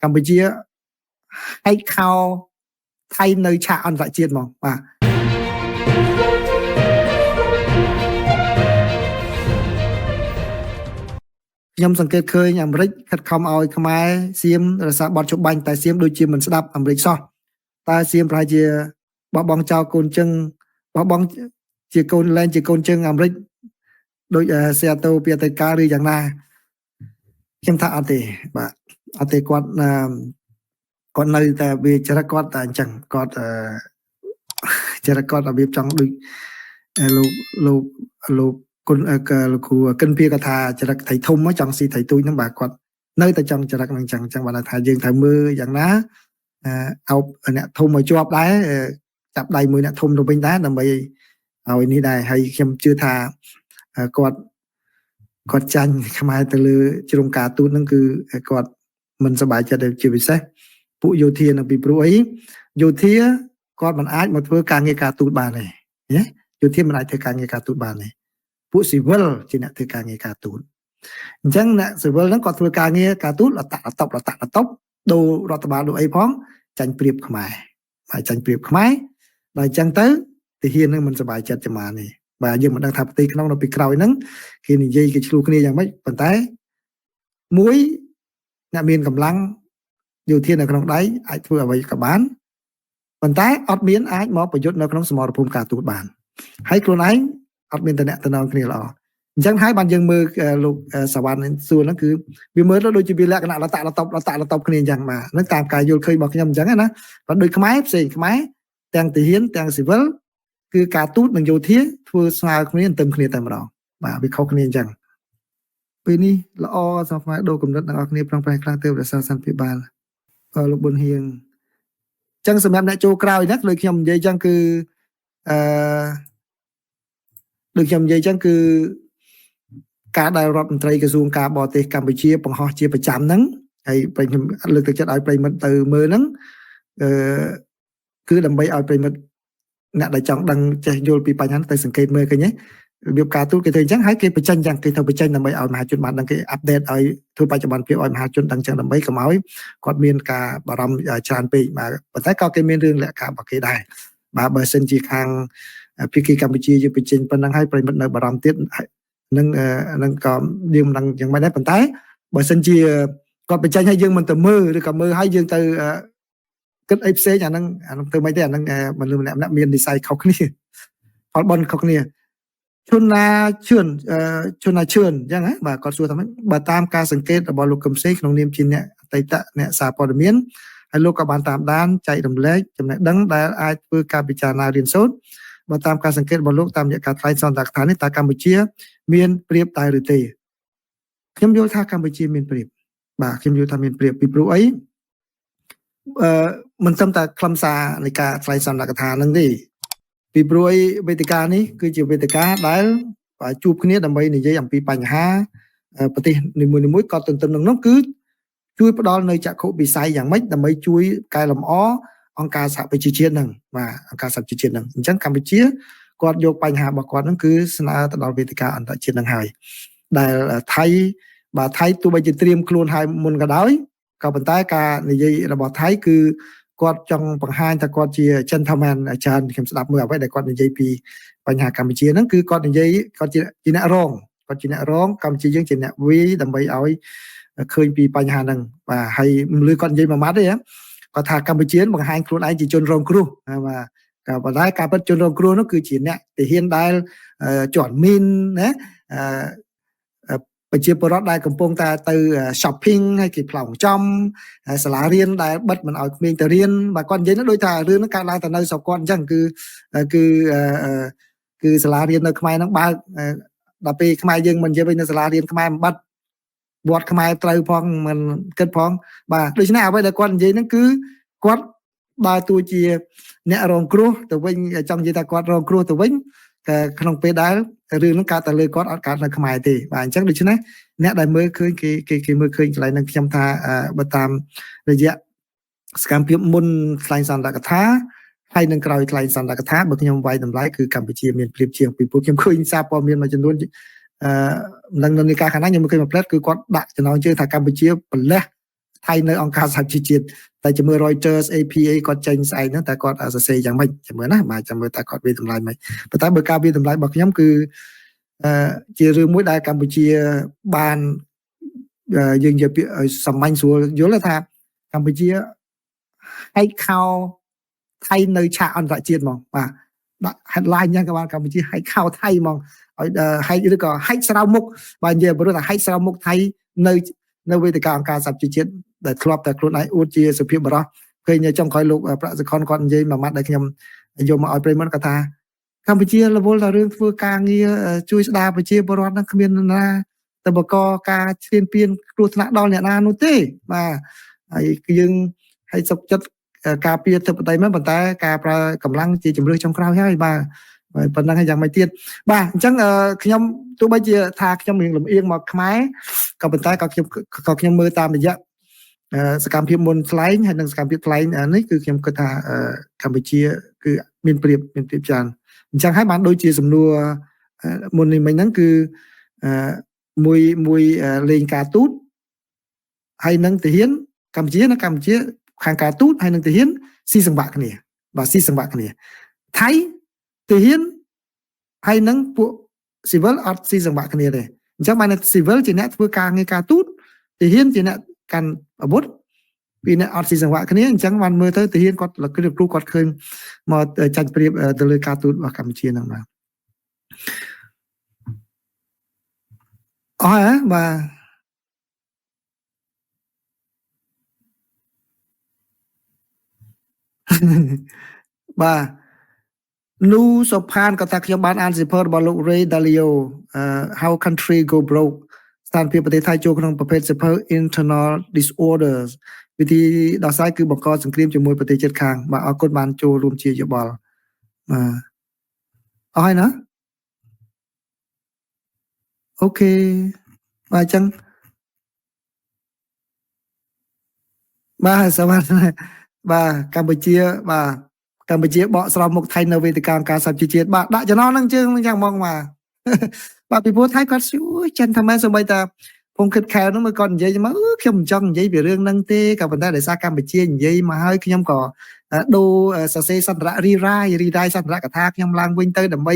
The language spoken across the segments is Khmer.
កម្ពុជាហើយខោថៃនៅឆាកអន្តរជាតិហ្មងបាទខ្ញុំសង្កេតឃើញអាមេរិកខិតខំឲ្យខ្មែរសៀមរសាបត់ជបាញ់តែសៀមដូចជាមិនស្ដាប់អាមេរិកសោះតែសៀមប្រហែលជាបោះបង់ចោលកូនជឹងបោះបង់ជាកូនលែងជាកូនជឹងអាមេរិកដូចសេអាតូពីអតីតកាលឬយ៉ាងណាខ្ញុំថាអត់ទេបាទអត់ទេគាត់នៅតែវាចរិតគាត់តែអញ្ចឹងគាត់ចរិតគាត់របៀបចង់ដូចលោកគុណលោកគ្រូកិនភីគាត់ថាចរិតថៃធំចង់ស៊ីថៃទូចហ្នឹងបាទគាត់នៅតែចង់ចរិតហ្នឹងអញ្ចឹងបាទថាយើងត្រូវមើលយ៉ាងណាអោបអ្នកធំឲ្យជាប់ដែរចាប់ដៃមួយអ្នកធំទៅវិញដែរដើម្បីឲ្យនេះដែរហើយខ្ញុំជឿថាគាត់ចាញ់ខ្មែរទៅលើជ្រុងការទូតហ្នឹងគឺគាត់មិនសប្បាយចិត្តជាពិសេសពួកយោធានឹងពីព្រោះអីយោធាគាត់មិនអាចមកធ្វើការងារការទូតបានទេណាយោធាមិនអាចធ្វើការងារការទូតបានទេពួកស៊ីវិលជាអ្នកធ្វើការងារការទូតអញ្ចឹងអ្នកស៊ីវិលហ្នឹងគាត់ធ្វើការងារការទូតលតាក់ដូររដ្ឋបាលដូរអីផងចាញ់ព្រៀបខ្មែរហើយចាញ់ព្រៀបខ្មែរដល់អញ្ចឹងទៅទាហាននឹងមិនសប្បាយចិត្តចំណានេះបាទយើងមិនដឹងថាផ្ទៃក្នុងនៅពីក្រោយហ្នឹងគេនិយាយគេឆ្លោះគ្នាយ៉ាងម៉េចប៉ុន្តែមួយអ្នកមានកម្លាំងយោធានៅក្នុងដៃអាចធ្វើអ្វីក៏បានប៉ុន្តែអត់មានអាចមកប្រយុទ្ធនៅក្នុងសមរភូមិការទូតបានហើយខ្លួនឯងអត់មានតំណែងគ្នាល្អអញ្ចឹងហើយបានយើងមើលលោកសវណ្ណសួរហ្នឹងគឺវាមើលទៅដូចជាវាលក្ខណៈលតាក់លតបគ្នាអញ្ចឹងបាទហ្នឹងតាមការយល់ឃើញរបស់ខ្ញុំអញ្ចឹងណាបើដូចខ្មែរផ្សេងខ្មែរទាំងទាហានទាំងស៊ីវិលគឺការទូតនិងយោធាធ្វើស្មើគ្នាទៅគ្នាតែម្ដងបាទវាខុសគ្នាអញ្ចឹងពេលនេះល្អសម្រាប់ដូរគំនិតទាំងអស់គ្នាប្រឹងប្រែងខ្លាំងទៅរក្សាសន្តិភាពបានលោកប៊ុនហៀងអញ្ចឹងសម្រាប់អ្នកចូលក្រោយណាដូចខ្ញុំនិយាយអញ្ចឹងគឺដូចខ្ញុំនិយាយអញ្ចឹងគឺការដែលរដ្ឋមន្ត្រីក្រសួងការបរទេសកម្ពុជាបង្ហោះជាប្រចាំហ្នឹងហើយខ្ញុំលើកទឹកចិត្តឲ្យប្រិមិត្តទៅមើលហ្នឹងគឺដើម្បីឲ្យប្រិមិត្តអ្នកដែលចង់ដឹងចេះយល់ពីបញ្ហាទៅសង្កេតមើលឃើញទេរបៀបការទូតគេធ្វើអញ្ចឹងហើយគេបញ្ចេញអញ្ចឹងគេធ្វើបញ្ចេញដើម្បីឲ្យមហាជនបានដឹងគេអាប់ដេតឲ្យធ្វើបច្ចុប្បន្នភាពឲ្យមហាជនដឹងអញ្ចឹងដើម្បីកុំឲ្យគាត់មានការបារម្ភច្រើនពេកបាទប៉ុន្តែក៏គេមានរឿងលក្ខខណ្ឌរបស់គេដែរបាទបើសិនជាខាងភាគីកម្ពុជាយើងបញ្ចេញប៉ុណ្ណឹងហើយប្រិមិត្តនៅបារម្ភទៀតនឹងក៏យើងមិនដឹងយ៉ាងម៉េចដែរប៉ុន្តែបើសិនជាគាត់បញ្ចេញឲ្យយើងមិនទៅមើលឬក៏មើលឲ្យយើងទៅគិតអីផ្សេងអាហ្នឹងធ្វើមិនទេអាហ្នឹងមនុស្សម្នាក់មាននិស្ស័យខុសគ្នាផលបន់ខុសគ្នាឈុនណាឈឿនអញ្ចឹងណាបាទគាត់សួរថាម៉េចបើតាមការសង្កេតរបស់លោកកឹមសេងក្នុងនាមជាអ្នកអតីតអ្នកសារព័ត៌មានហើយលោកក៏បានតាមដានចែករំលែកចំណេះដឹងដែលអាចធ្វើការពិចារណារៀនសូត្របើតាមការសង្កេតរបស់លោកតាមរយៈការថ្លែងសន្និដ្ឋាននេះតើកម្ពុជាមានប្រៀបតែឬទេខ្ញុំយល់ថាកម្ពុជាមានប្រៀបបាទខ្ញុំយល់ថាមានប្រៀបពីព្រោះអីមិនត្រឹមតែខ្លឹមសារនៃការថ្លែងសន្និដ្ឋានហ្នឹងទេពីព្រោះវេទិកានេះគឺជាវេទិកាដែលជួបគ្នាដើម្បីនិយាយអំពីបញ្ហាប្រទេសនីមួយៗក៏ទន្ទឹមនឹងនោះគឺជួយផ្ដល់នៅចក្ខុវិស័យយ៉ាងម៉េចដើម្បីជួយកែលម្អអង្គការសហប្រជាជាតិហ្នឹងបាទអង្គការសហប្រជាជាតិហ្នឹងអញ្ចឹងកម្ពុជាគាត់យកបញ្ហារបស់គាត់ហ្នឹងគឺស្នើទៅដល់វេទិកាអន្តរជាតិហ្នឹងហើយដែលថៃបាទថៃទោះបីជាត្រៀមខ្លួនហើយមុនក៏ដោយក៏ប៉ុន្តែការនិយាយរបស់ថៃគឺគាត់ចង់បង្ហាញថាគាត់ជា gentleman ច្រើនខ្ញុំស្ដាប់មើលអ្វីដែលគាត់និយាយពីបញ្ហាកម្ពុជាហ្នឹងគឺគាត់និយាយគាត់ជាអ្នករងកម្ពុជាយើងជាអ្នកវាយដើម្បីឲ្យឃើញពីបញ្ហាហ្នឹងបាទហើយមិនលឺគាត់និយាយមួយម៉ាត់ទេគាត់ថាកម្ពុជាបង្ហាញខ្លួនឯងជាជនរងគ្រោះបាទក៏ប៉ុន្តែការពិតជនរងគ្រោះនោះគឺជាអ្នកទាហានដែលជាប់មីនណាប្រជាពលរដ្ឋដែលកំពុងតែទៅ shopping ហើយគេផ្លោងចំសាលារៀនដែលបិទមិនឲ្យក្មេងទៅរៀនបាទគាត់និយាយនោះដូចថារឿងហ្នឹងកើតឡើងតែនៅស្រុកគាត់អញ្ចឹងគឺសាលារៀននៅខ្មែរហ្នឹងបើកដល់ពេលខ្មែរយើងមិននិយាយវិញនៅសាលារៀនខ្មែរមិនបិទវត្តខ្មែរត្រូវផងមិនគិតផងបាទដូច្នេះអ្វីដែលគាត់និយាយហ្នឹងគឺគាត់បើទោះជាអ្នករងគ្រោះទៅវិញចង់និយាយថាគាត់រងគ្រោះទៅវិញក្នុងពេលដែលរឿងហ្នឹងកើតតែលើគាត់អត់កើតនៅខ្មែរទេបាទអញ្ចឹងដូច្នេះអ្នកដែលមើលឃើញគេមើលឃើញកន្លែងហ្នឹងខ្ញុំថាបើតាមរយៈសកម្មភាពមុនថ្លែងសន្និដ្ឋានហើយនឹងក្រោយថ្លែងសន្និដ្ឋានបើខ្ញុំវាយតម្លៃគឺកម្ពុជាមានប្រៀបជាងពីព្រោះខ្ញុំឃើញសារព័ត៌មានមួយចំនួននឹងនៅនៃការខាងណាខ្ញុំឃើញមួយផ្លែតគឺគាត់ដាក់ចំណងជើងថាកម្ពុជាប្រលេះ ថៃនៅអង្គការសហជីវជាតិតែជាមួយ Reuters APA គាត់ចេញស្អែកហ្នឹងតែគាត់សរសេរយ៉ាងម៉េចចាំមើលណាបាទចាំមើលតែគាត់វាតម្លៃមិនប៉ុន្តែបើការវាតម្លៃរបស់ខ្ញុំគឺជារឿងមួយដែលកម្ពុជាបានយើងនិយាយពាក្យសាមញ្ញស្រួលយល់ថាកម្ពុជាហែកខោថៃនៅឆាកអន្តរជាតិហ្មងបាទដាក់ headline យ៉ាងក៏បានកម្ពុជាហែកខោថៃហ្មងឲ្យហែកឬក៏ហែកស្រោមមុខបាទនិយាយព្រោះថាហែកស្រោមមុខថៃនៅវេទិកាអង្គការសហជីវជាតិដែលធ្លាប់តែខ្លួនឯងអួតជាសុភាពបរោះឃើញចុងក្រោយលោកប្រាក់សខុនគាត់និយាយមួយម៉ាត់ដែលខ្ញុំយកមកឲ្យប្រិមត្តគាត់ថាកម្ពុជារវល់តែរឿងធ្វើការងារជួយស្ដារប្រជាពលរដ្ឋនឹងគ្មានណាទៅបកការឈ្លានពានគ្រោះថ្នាក់ដល់អ្នកណានោះទេបាទហើយយើងឲ្យសុខចិត្តការពារធិបតេយ្យមែនប៉ុន្តែការប្រើកម្លាំងជាជំរឿសចុងក្រោយហើយបាទប៉ុណ្ណឹងហើយយ៉ាងម៉េចទៀតបាទអញ្ចឹងខ្ញុំទោះបីជាថាខ្ញុំរៀងលំអៀងមកខ្មែរក៏ប៉ុន្តែក៏ខ្ញុំមើលតាមរយៈសកម្មភាពមុនថ្លែងហើយនិងសកម្មភាពថ្លែងនេះគឺខ្ញុំគិតថាកម្ពុជាគឺមានប្រៀបច្រើនអញ្ចឹងហើយបានដូចជាសំណួរមុននេះមិញហ្នឹងគឺមួយលេងការទូតហើយនឹងទាហានកម្ពុជាខាងការទូតហើយនឹងទាហានស៊ីសង្វាក់គ្នាបាទស៊ីសង្វាក់គ្នាថៃទាហានហើយនឹងពួក civil អត់ស៊ីសង្វាក់គ្នាទេអញ្ចឹងបាន civil ជាអ្នកធ្វើការងារការទូតទាហានជាអ្នកកាន់អាវុធពីអ្នកអត់ស៊ីសង្វាក់គ្នាអញ្ចឹងបានមើលទៅទាហានគាត់គ្រូគាត់ឃើញមកចាច់ប្រៀបទៅលើការទូតរបស់កម្ពុជាហ្នឹងបាទអស់ហ៎បាទបាទនូសុផានក៏ថាខ្ញុំបានអានសិភើរបស់លោក Ray Dalio How Country Go Broke ស្ថានភាពប្រទេសថៃចូលក្នុងប្រភេទសិភើ Internal Disorders វិធីដោះស្រាយគឺបង្កសង្គ្រាមជាមួយប្រទេសជិតខាងបាទអរគុណបានចូលរួមជាយោបល់បាទអស់ហើយណាអូខេបាទអញ្ចឹងបាទសវត្ថបាទកម្ពុជាបកស្រោមមុខថៃនៅវេទិកាអង្គការសហជីវជាតិបាទដាក់ចំណងហ្នឹងជើងយ៉ាងហ្មងបាទពីព្រោះថៃគាត់ចិនថាម៉ែសូម្បីតាខ្ញុំគិតខែនោះមកគាត់និយាយមកខ្ញុំមិនចង់និយាយពីរឿងហ្នឹងទេក៏ប៉ុន្តែដោយសារកម្ពុជានិយាយមកហើយខ្ញុំក៏ដូរសរសេរសន្ទរៈរីរ៉ាយសន្ទរកថាខ្ញុំឡើងវិញទៅដើម្បី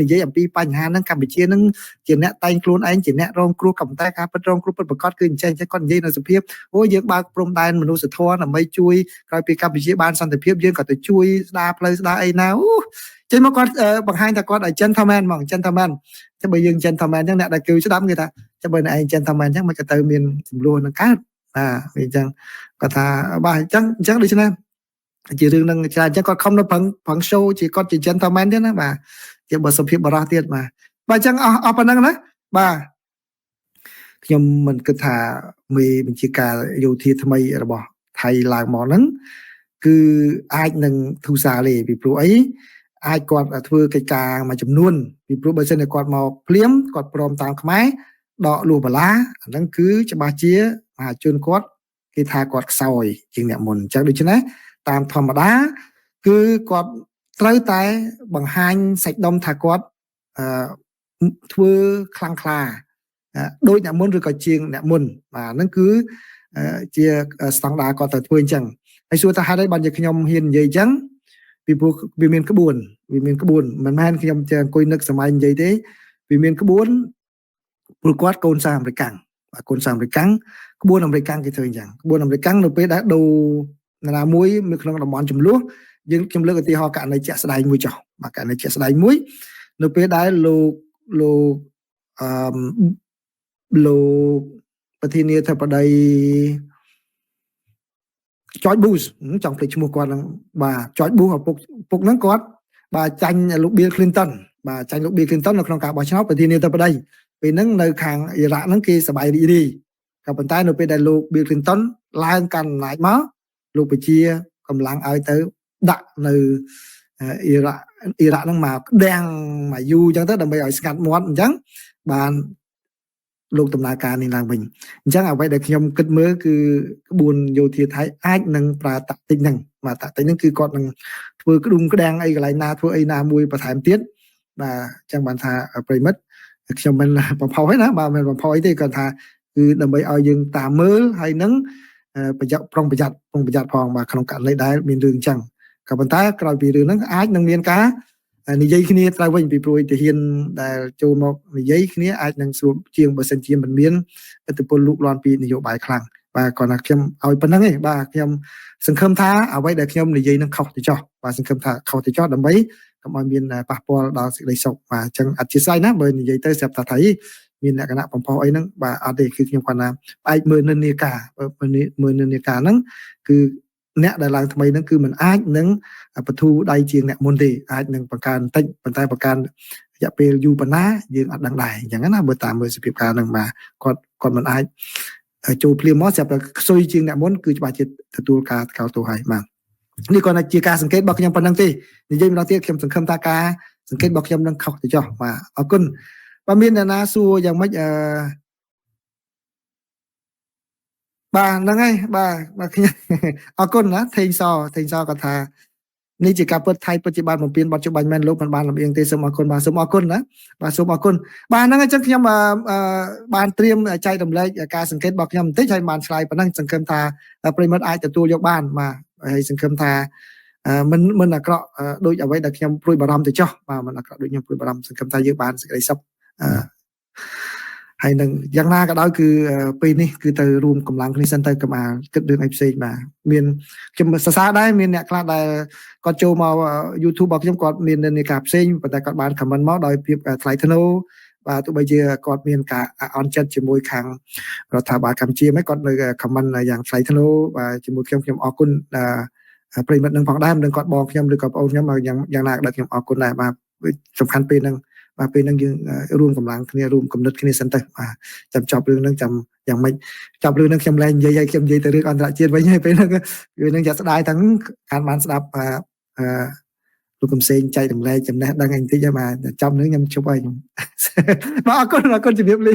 និយាយអំពីបញ្ហាហ្នឹងកម្ពុជាហ្នឹងជាអ្នកតែងខ្លួនឯងជាអ្នករងគ្រោះក៏ប៉ុន្តែការពិតរងគ្រោះពិតប្រាកដគឺអញ្ចឹងគាត់និយាយនៅសភាពអូយើងបើកព្រំដែនមនុស្សធម៌ដើម្បីជួយក្រោយពីកម្ពុជាបានសន្តិភាពយើងក៏ទៅជួយស្ដារផ្លូវស្ដារអីណាចេញមកគាត់បង្ហាញថាគាត់ឲ្យ gentleman ហ្មង gentleman តែបើយើង gentleman អញ្ចឹងអ្នកដែលគឺស្ដាប់គេថាតែបើឯង gentleman អញ្ចឹងមិនក៏ទៅមានចំនួននឹងកើតវាអញ្ចឹងគាត់ថាបាទអញ្ចឹងដូច្នេះជារឿងនឹងច្រើនអញ្ចឹងគាត់ខំនៅប្រឹង show ជាគាត់ជា gentleman ទៀតណាបាទជាបើសុភាពបរោះទៀតបាទអញ្ចឹងអស់ប៉ុណ្ណឹងណាបាទខ្ញុំមិនគិតថាមេបញ្ជាការយោធាថ្មីរបស់ថៃឡើងមកហ្នឹងគឺអាចនឹងធូរសាលទេពីព្រោះអីអាចគាត់ធ្វើកិច្ចការមួយចំនួនពីព្រោះបើសិនតែគាត់មកភ្លាមគាត់ព្រមតាមខ្មែរដកលួសបន្លាអាហ្នឹងគឺច្បាស់ជាមហាជនគាត់គេថាគាត់ខ្សោយជាងអ្នកមុនអញ្ចឹងដូច្នេះតាមធម្មតាគឺគាត់ត្រូវតែបង្ហាញសាច់ដុំថាគាត់ធ្វើខ្លាំងក្លាដូចអ្នកមុនឬក៏ជាងអ្នកមុនបាទហ្នឹងគឺជាស្តង់ដារគាត់ត្រូវធ្វើអញ្ចឹងហើយសួរថាហេតុអីបានជាខ្ញុំហ៊ាននិយាយអញ្ចឹងពីព្រោះវាមានក្បួនមិនមែនខ្ញុំចេះអង្គុយនឹកសម័យនិយាយទេវាមានក្បួនព្រោះគាត់កូនសារអាមេរិកាំងបាទកូនសារអាមេរិកាំងក្បួនអាមេរិកាំងគេធ្វើអញ្ចឹងក្បួនអាមេរិកាំងនៅពេលដែលដូរណាមួយនៅក្នុងតំបន់ចំនួនខ្ញុំលើកឧទាហរណ៍ករណីជាក់ស្ដែងមួយចុះបាទករណីជាក់ស្ដែងមួយនៅពេលដែលលោកប្រធានាធិបតីGeorge Bush ចង់ភ្លេចឈ្មោះគាត់ហ្នឹងបាទ George Bush ឪពុកហ្នឹងគាត់បាទចាញ់លោក Bill Clinton បាទចាញ់លោក Bill Clinton នៅក្នុងការបោះឆ្នោតប្រធានាធិបតីពេលហ្នឹងនៅខាងអ៊ីរ៉ាក់ហ្នឹងគេសប្បាយរីករាយក៏ប៉ុន្តែនៅពេលដែលលោក Bill Clinton ឡើងកាន់អំណាចមកលោកបញ្ជាកម្លាំងឲ្យទៅដាក់នៅអ៊ីរ៉ាក់ហ្នឹងមកក្តាំងមកយូរអញ្ចឹងទៅដើម្បីឲ្យស្ងាត់មាត់អញ្ចឹងបានលោកដំណើរការនេះឡើងវិញអញ្ចឹងអ្វីដែលខ្ញុំគិតមើលគឺក្បួនយោធាថៃអាចនឹងប្រើតាក់ទិកហ្នឹងបាទតាក់ទិកហ្នឹងគឺគាត់នឹងធ្វើក្ដុំក្ដាំងអីកន្លែងណាធ្វើអីណាមួយបន្ថែមទៀតបាទអញ្ចឹងបានថាប្រិមិត្តខ្ញុំមិនបំផុសទេណាបាទមិនបំផុសអីទេគាត់ថាគឺដើម្បីឲ្យយើងតាមមើលហើយនឹង ប្រយ័ត្នប្រុងប្រយ័ត្នផងបាទក្នុងករណីដែលមានរឿងអញ្ចឹងក៏ប៉ុន្តែក្រោយពីរឿងហ្នឹងអាចនឹងមានការនិយាយគ្នាទៅវិញពីព្រោះទាហានដែលចូលមកនិយាយគ្នាអាចនឹងស្រួលជាងបើសិនជាមិនមានឥទ្ធិពលលូកលាន់ពីនយោបាយខ្លាំងបាទគាត់ថាខ្ញុំឲ្យប៉ុណ្្នឹងឯងបាទខ្ញុំសង្ឃឹមថាអ្វីដែលខ្ញុំនិយាយនឹងខុសទៅចោះបាទសង្ឃឹមថាខុសទៅចោះដើម្បីកុំឲ្យមានប៉ះពាល់ដល់សេចក្តីសុខបាទអញ្ចឹងអធិស្ឋានណាបើនិយាយទៅស្រាប់តែថាមានលក្ខណៈបំផុសអីហ្នឹងបាទអត់ទេគឺខ្ញុំគាត់ថាផ្អែកមើលនិន្នាការមើលនិន្នាការហ្នឹងគឺអ្នកដែលឡើងថ្មីហ្នឹងគឺมันអាចនឹងបធូរដៃជាងអ្នកមុនទេអាចនឹងបង្កើនបន្តិចប៉ុន្តែបង្កើនរយៈពេលយូរប៉ុណ្ណាយើងអត់ដឹងដែរអញ្ចឹងណាបើតាមមើលសភាពការហ្នឹងបាទគាត់មិនអាចចូលភ្លាមមកស្រាប់តែខ្សុយជាងអ្នកមុនគឺច្បាស់ជាទទួលការកោតទោសហើយបាទនេះគាត់ជាការសង្កេតរបស់ខ្ញុំប៉ុណ្ណឹងទេនិយាយម្ដងទៀតខ្ញុំសង្ឃឹមថាការសង្កេតរបស់ខ្ញុំនឹងខុសទៅចោះបាទអរគុណបាទមានអ្នកណាសួរយ៉ាងម៉េចបាទហ្នឹងហើយបាទខ្ញុំអរគុណណាថេងសគាត់ថានេះជាការពិតថៃពិតជាបានបំពេញបទច្បាញ់មែនលោកមិនបានលំអៀងទេសូមអរគុណបាទសូមអរគុណណាបាទសូមអរគុណបាទហ្នឹងអញ្ចឹងខ្ញុំបានត្រៀមចែករំលែកការសង្កេតរបស់ខ្ញុំបន្តិចហើយបានឆ្លើយប៉ុណ្ណឹងសង្ឃឹមថាប្រិមត្តអាចទទួលយកបានបាទហើយសង្ឃឹមថាមិនអាក្រក់ដូចអ្វីដែលខ្ញុំព្រួយបារម្ភទៅចោះបាទមិនអាក្រក់ដូចខ្ញុំព្រួយបារម្ភសង្ឃឹមថាយើងបានសេចក្តីសុខហើយនឹងយ៉ាងណាក៏ដោយគឺពេលនេះគឺទៅរួមកម្លាំងគ្នាសិនទៅកុំអាគិតរឿងអីផ្សេងបាទមានខ្ញុំសរសើរដែរមានអ្នកខ្លះដែលគាត់ចូលមក YouTube របស់ខ្ញុំគាត់មាននិន្នាការផ្សេងប៉ុន្តែគាត់បាន comment មកដោយភាពថ្លៃថ្នូរបាទទោះបីជាគាត់មានការអន់ចិត្តជាមួយខាងរដ្ឋាភិបាលកម្ពុជាមិនគាត់នៅ comment យ៉ាងថ្លៃថ្នូរបាទជាមួយខ្ញុំអរគុណប្រិមិត្តនឹងផងដែរមិនដឹងគាត់បងខ្ញុំឬក៏បងខ្ញុំយ៉ាងណាក៏ដោយខ្ញុំអរគុណដែរបាទសំខាន់ពេលហ្នឹងបាទពេលហ្នឹងយើងរួមកម្លាំងគ្នារួមគំនិតគ្នាសិនទៅបាទចាំចប់រឿងហ្នឹងចាំយ៉ាងម៉េចចប់រឿងហ្នឹងខ្ញុំលែងនិយាយឲ្យខ្ញុំនិយាយទៅរឿងអន្តរជាតិវិញហើយពេលហ្នឹងគឺនឹងចាក់ស្ដាយទាំងខានបានស្ដាប់លោកកំសែងចែករំលែកចំណេះដឹងអីបន្តិចហើយបាទចប់ហ្នឹងខ្ញុំជប់ហើយខ្ញុំបាទអរគុណជំរាបលា